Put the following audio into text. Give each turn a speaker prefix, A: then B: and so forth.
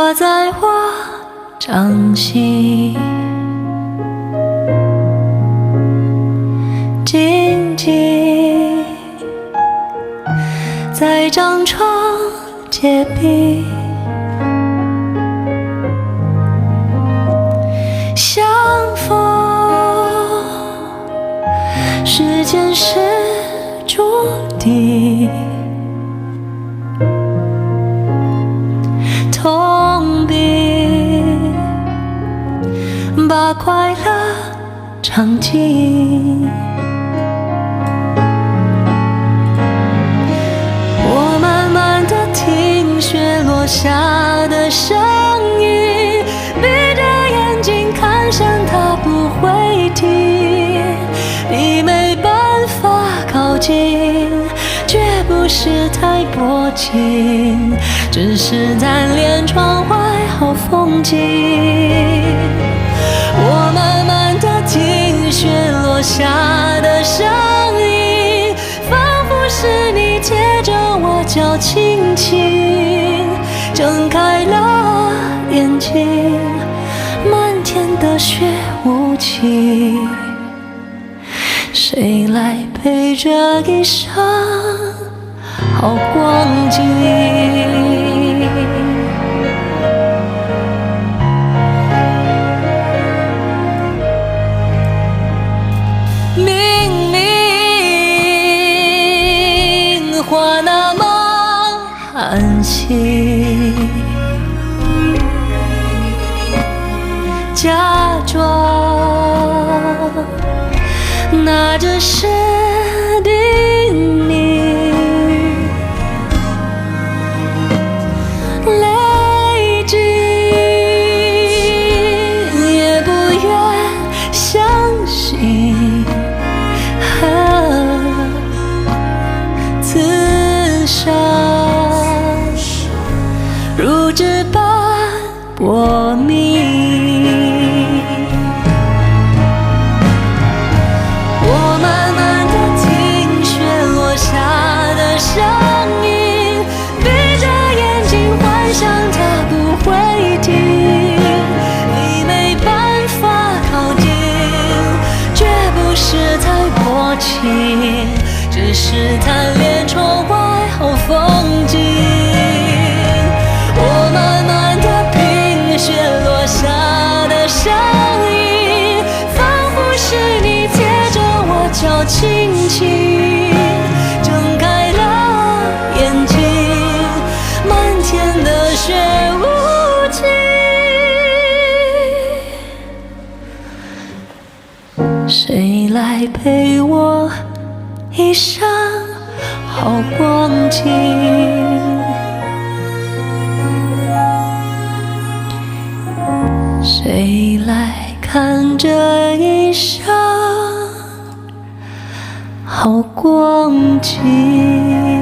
A: 挂在我掌心，静静在张窗结冰，相逢是前世注定，痛并把快乐尝尽。我慢慢地听雪落下的声音，闭着眼睛看向它不会停，你没办法靠近，绝不是太薄情，只是贪恋窗外好风景。我慢慢地听雪落下的声音，仿佛是你贴着我脚轻轻睁开了眼睛，漫天的雪无情，谁来陪这一生好光景？明明话那么含情，假装那只是叮咛，泪尽也不愿相信，此生如纸般薄命。只是贪恋窗外好风景，我慢慢地品雪落下的声音，仿佛是你贴着我脚轻轻睁开了眼睛，漫天的雪无情，谁来陪我一生好光景？谁来看这一生好光景？